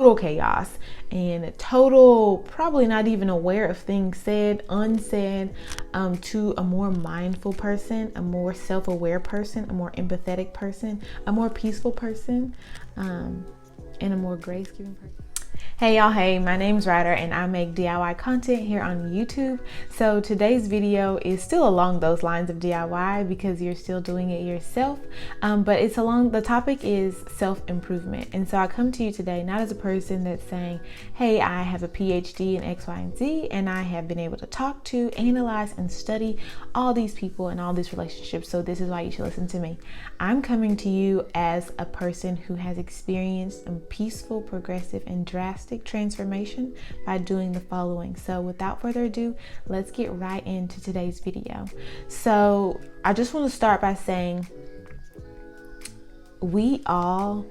total chaos and total, probably not even aware of things said, unsaid, to a more mindful person, a more self-aware person, a more empathetic person, a more peaceful person, and a more grace-giving person. Hey y'all, hey, my name's Ryder and I make DIY content here on YouTube. So today's video is still along those lines of DIY because you're still doing it yourself, but it's along, the topic is self-improvement. And so I come to you today not as a person that's saying, hey, I have a PhD in X, Y, and Z, and I have been able to talk to, analyze, and study all these people and all these relationships, so this is why you should listen to me. I'm coming to you as a person who has experienced a peaceful, progressive, and drastic transformation by doing the following. So without further ado, let's get right into today's video. So I just want to start by saying we all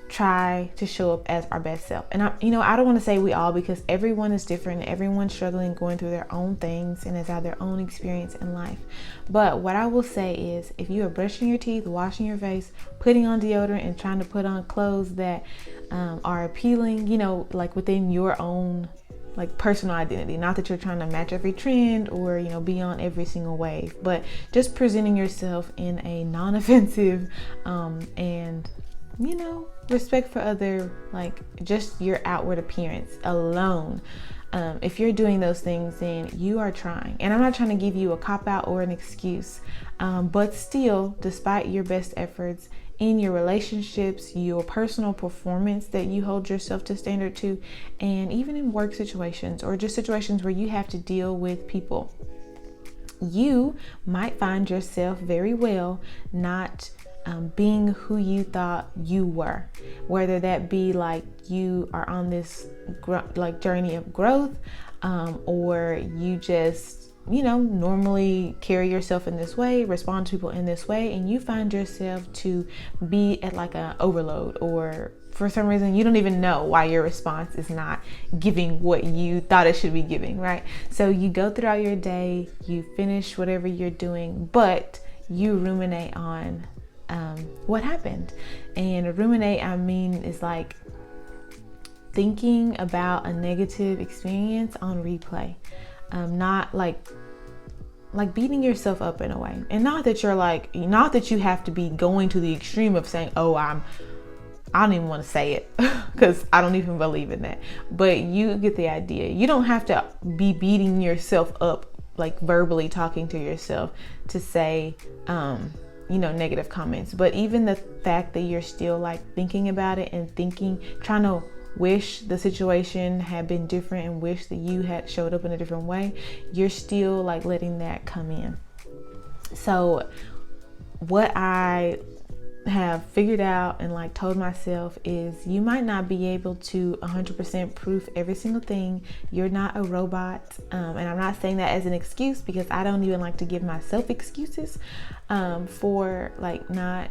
try to show up as our best self. And I don't want to say we all, because everyone is different. Everyone's struggling, going through their own things, and has had their own experience in life. But what I will say is, if you are brushing your teeth, washing your face, putting on deodorant, and trying to put on clothes that are appealing, like within your own like personal identity, not that you're trying to match every trend or be on every single wave, but just presenting yourself in a non-offensive and respect for other, like just your outward appearance alone. If you're doing those things, then you are trying. And I'm not trying to give you a cop-out or an excuse, but still, despite your best efforts in your relationships, your personal performance that you hold yourself to standard to, and even in work situations or just situations where you have to deal with people, you might find yourself very well not being who you thought you were, whether that be like you are on this journey of growth, or you just normally carry yourself in this way, respond to people in this way, and you find yourself to be at like an overload, or for some reason you don't even know why your response is not giving what you thought it should be giving, right? So you go throughout your day, you finish whatever you're doing, but you ruminate on what happened. And ruminate, I mean, is like thinking about a negative experience on replay, not like beating yourself up in a way. And not that you have to be going to the extreme of saying, oh, I don't even want to say it because I don't even believe in that, but you get the idea. You don't have to be beating yourself up, like verbally talking to yourself to say negative comments. But even the fact that you're still like thinking about it and trying to wish the situation had been different and wish that you had showed up in a different way, you're still like letting that come in. So what I have figured out and like told myself is, you might not be able to 100% proof every single thing. You're not a robot, and I'm not saying that as an excuse, because I don't even like to give myself excuses for like not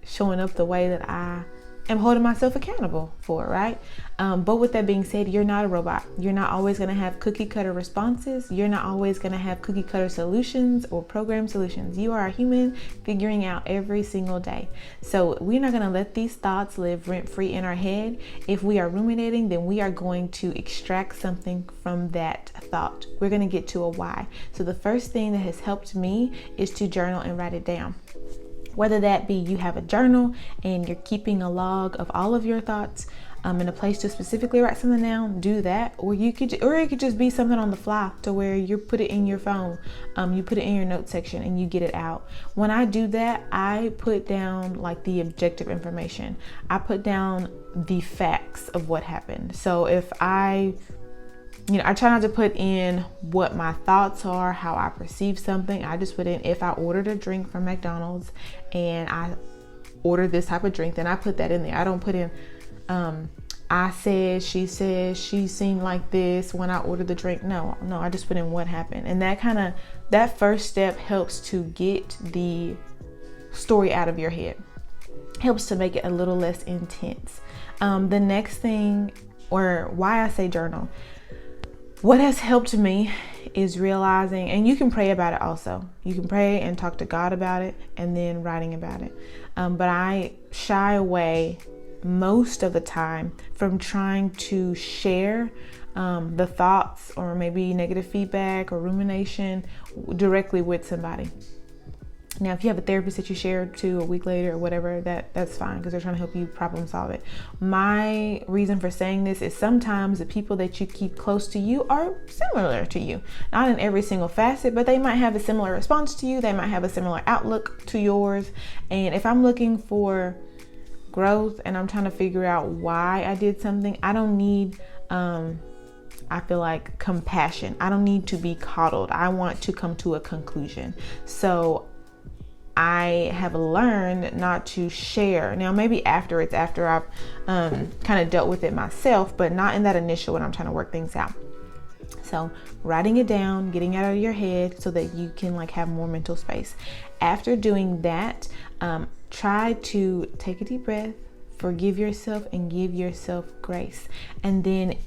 showing up the way that I am holding myself accountable for, right? But with that being said, you're not a robot. You're not always going to have cookie cutter responses. You're not always going to have cookie cutter solutions or program solutions. You are a human figuring out every single day. So we're not going to let these thoughts live rent free in our head. If we are ruminating, then we are going to extract something from that thought. We're going to get to a why. So the first thing that has helped me is to journal and write it down. Whether that be you have a journal and you're keeping a log of all of your thoughts in a place to specifically write something down, do that. Or it could just be something on the fly to where you put it in your phone, you put it in your notes section and you get it out. When I do that, I put down like the objective information. I put down the facts of what happened. So if I try not to put in what my thoughts are, how I perceive something. I just put in, if I ordered a drink from McDonald's and I ordered this type of drink, then I put that in there. I don't put in, I said, she seemed like this when I ordered the drink. No, I just put in what happened. And that first step helps to get the story out of your head. Helps to make it a little less intense. The next thing, or why I say journal, what has helped me is realizing, and you can pray about it also. You can pray and talk to God about it and then writing about it. But I shy away most of the time from trying to share the thoughts or maybe negative feedback or rumination directly with somebody. Now, if you have a therapist that you share to a week later or whatever, that's fine, because they're trying to help you problem solve it. My reason for saying this is sometimes the people that you keep close to you are similar to you. Not in every single facet, but they might have a similar response to you. They might have a similar outlook to yours. And if I'm looking for growth and I'm trying to figure out why I did something, I don't need I feel like compassion. I don't need to be coddled. I want to come to a conclusion. So I have learned not to share. Now, maybe after I've kind of dealt with it myself, but not in that initial when I'm trying to work things out. So writing it down, getting it out of your head so that you can like have more mental space. After doing that, try to take a deep breath, forgive yourself, and give yourself grace. And then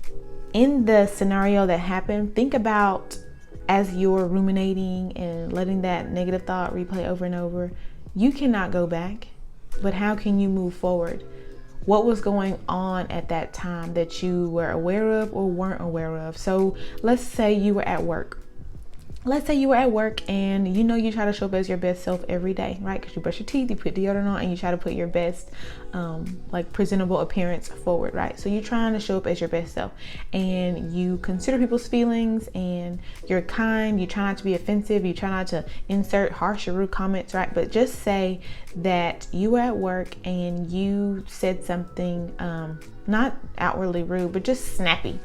in the scenario that happened, think about, as you're ruminating and letting that negative thought replay over and over, you cannot go back, but how can you move forward? What was going on at that time that you were aware of or weren't aware of? So let's say you were at work. And you try to show up as your best self every day, right? Because you brush your teeth, you put deodorant on, and you try to put your best presentable appearance forward, right? So you're trying to show up as your best self, and you consider people's feelings, and you're kind, you try not to be offensive, you try not to insert harsh or rude comments, right? But just say that you were at work and you said something not outwardly rude, but just snappy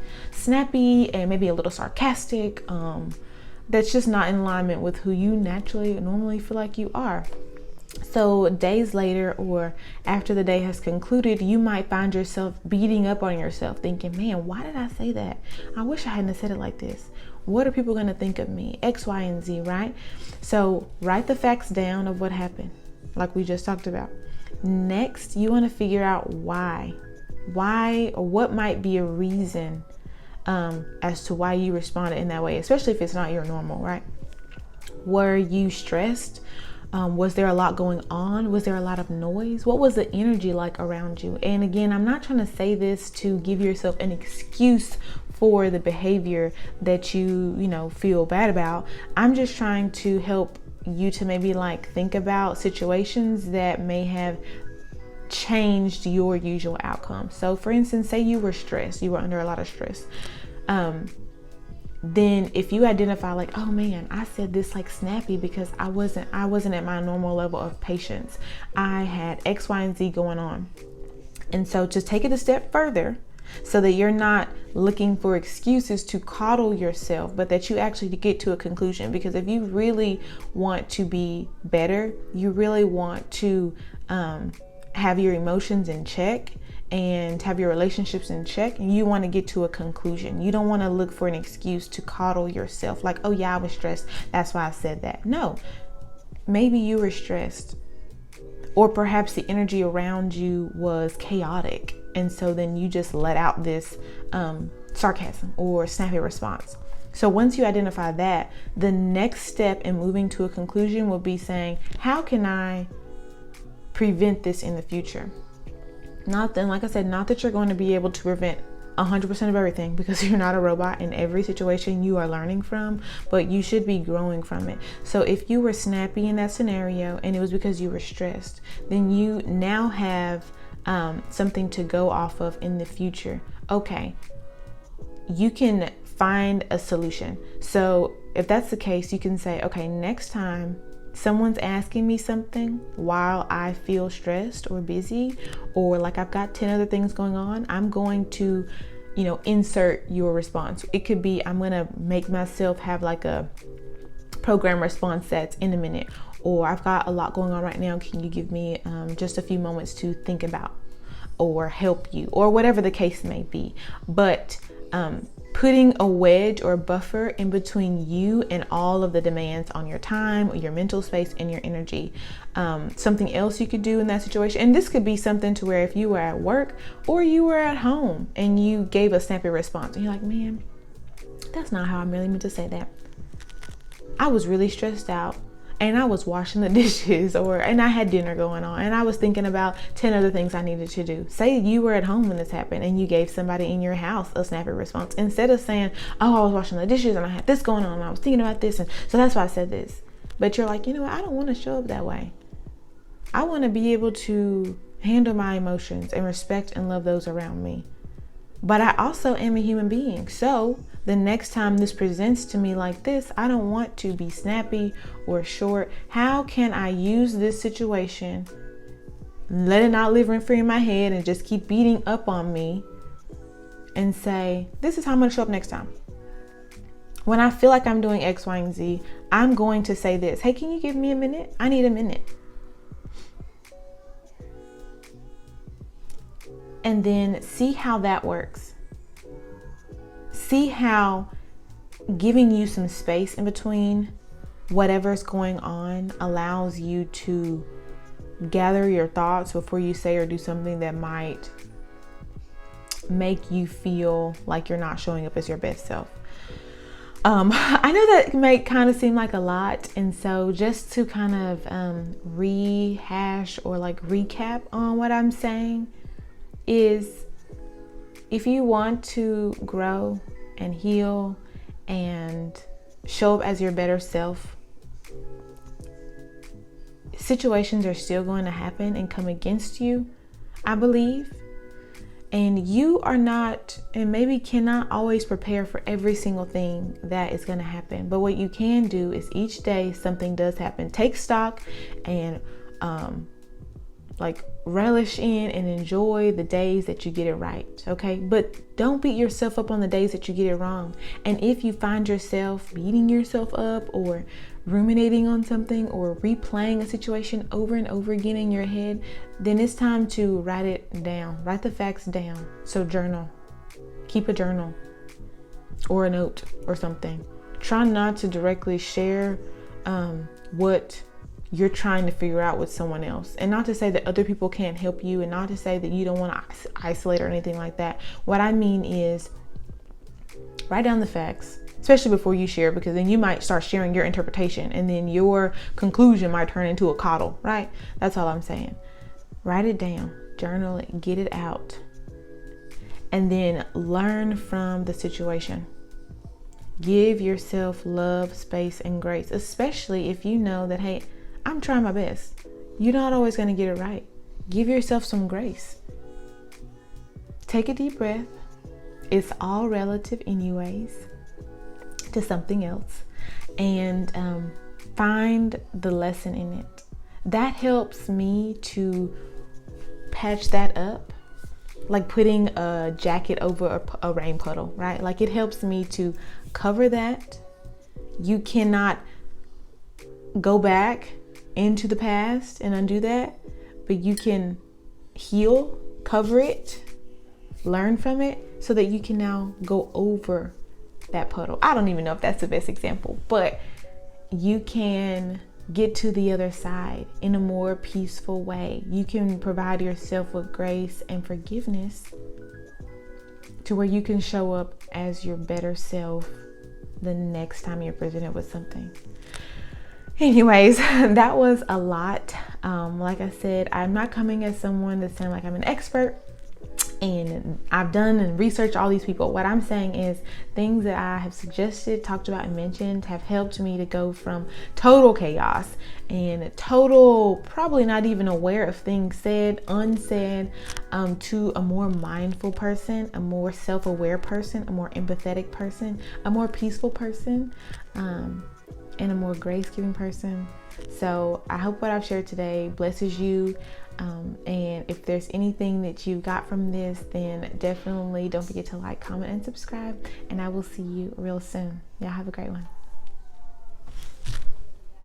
and maybe a little sarcastic, that's just not in alignment with who you normally feel like you are. So days later, or after the day has concluded, you might find yourself beating up on yourself, thinking, man, why did I say that? I wish I hadn't said it like this. What are people going to think of me? X, Y, and Z, right? So write the facts down of what happened, like we just talked about. Next, you want to figure out why, or what might be a reason as to why you responded in that way, especially if it's not your normal, right? Were you stressed? Was there a lot going on? Was there a lot of noise? What was the energy like around you? And again, I'm not trying to say this to give yourself an excuse for the behavior that you feel bad about. I'm just trying to help you to maybe think about situations that may have changed your usual outcome. So for instance, say you were stressed, you were under a lot of stress. Then if you identify oh man, I said this snappy because I wasn't at my normal level of patience. I had X, Y, and Z going on. And so just take it a step further so that you're not looking for excuses to coddle yourself, but that you actually get to a conclusion. Because if you really want to be better, you really want to have your emotions in check and have your relationships in check, and you want to get to a conclusion. You don't want to look for an excuse to coddle yourself oh yeah, I was stressed, that's why I said that. No, maybe you were stressed, or perhaps the energy around you was chaotic, and so then you just let out this sarcasm or snappy response. So once you identify that, the next step in moving to a conclusion will be saying, how can I prevent this in the future? Not that you're going to be able to prevent 100% of everything, because you're not a robot. In every situation you are learning from, but you should be growing from it. So if you were snappy in that scenario and it was because you were stressed, then you now have something to go off of in the future. Okay, you can find a solution. So if that's the case, you can say, okay, next time someone's asking me something while I feel stressed or busy, or I've got 10 other things going on, I'm going to, insert your response. It could be, I'm going to make myself have a program response that's in a minute, or I've got a lot going on right now. Can you give me just a few moments to think about or help you, or whatever the case may be. But putting a wedge or buffer in between you and all of the demands on your time, or your mental space, and your energy. Something else you could do in that situation, and this could be something to where if you were at work or you were at home and you gave a snappy response and you're like, man, that's not how I really meant to say that. I was really stressed out and I was washing the dishes and I had dinner going on and I was thinking about 10 other things I needed to do. Say you were at home when this happened and you gave somebody in your house a snappy response. Instead of saying, oh, I was washing the dishes and I had this going on and I was thinking about this, and so that's why I said this. But you're like, you know what? I don't want to show up that way. I want to be able to handle my emotions and respect and love those around me. But I also am a human being. So the next time this presents to me like this, I don't want to be snappy or short. How can I use this situation, let it not live rent free in my head and just keep beating up on me and say, this is how I'm going to show up next time. When I feel like I'm doing X, Y, and Z, I'm going to say this. Hey, can you give me a minute? I need a minute. And then see how that works. See how giving you some space in between whatever's going on allows you to gather your thoughts before you say or do something that might make you feel like you're not showing up as your best self. I know that may kind of seem like a lot. And so just to kind of rehash or like recap on what I'm saying is, if you want to grow and heal and show up as your better self, situations are still going to happen and come against you, I believe. And you are not, and maybe cannot always prepare for every single thing that is going to happen. But what you can do is each day something does happen, take stock and like relish in and enjoy the days that you get it right, okay? But don't beat yourself up on the days that you get it wrong. And if you find yourself beating yourself up or ruminating on something or replaying a situation over and over again in your head, then it's time to write it down. Write the facts down. So journal. Keep a journal or a note or something. Try not to directly share what you're trying to figure out with someone else. And not to say that other people can't help you, and not to say that you don't want to isolate or anything like that. What I mean is, write down the facts, especially before you share, because then you might start sharing your interpretation and then your conclusion might turn into a coddle, right? That's all I'm saying. Write it down, journal it, get it out, and then learn from the situation. Give yourself love, space, and grace, especially if you know that, hey, I'm trying my best. You're not always going to get it right. Give yourself some grace. Take a deep breath. It's all relative anyways to something else. And find the lesson in it. That helps me to patch that up, like putting a jacket over a rain puddle, right? Like it helps me to cover that. You cannot go back into the past and undo that, but you can heal, cover it, learn from it so that you can now go over that puddle. I don't even know if that's the best example, but you can get to the other side in a more peaceful way. You can provide yourself with grace and forgiveness to where you can show up as your better self the next time you're presented with something. Anyways, that was a lot. Like I said, I'm not coming as someone that sounds like I'm an expert and I've done and researched all these people. What I'm saying is things that I have suggested, talked about, and mentioned have helped me to go from total chaos and total, probably not even aware of things said, unsaid, to a more mindful person, a more self-aware person, a more empathetic person, a more peaceful person, and a more grace-giving person. So I hope what I've shared today blesses you. And if there's anything that you got from this, then definitely don't forget to like, comment, and subscribe. And I will see you real soon. Y'all have a great one.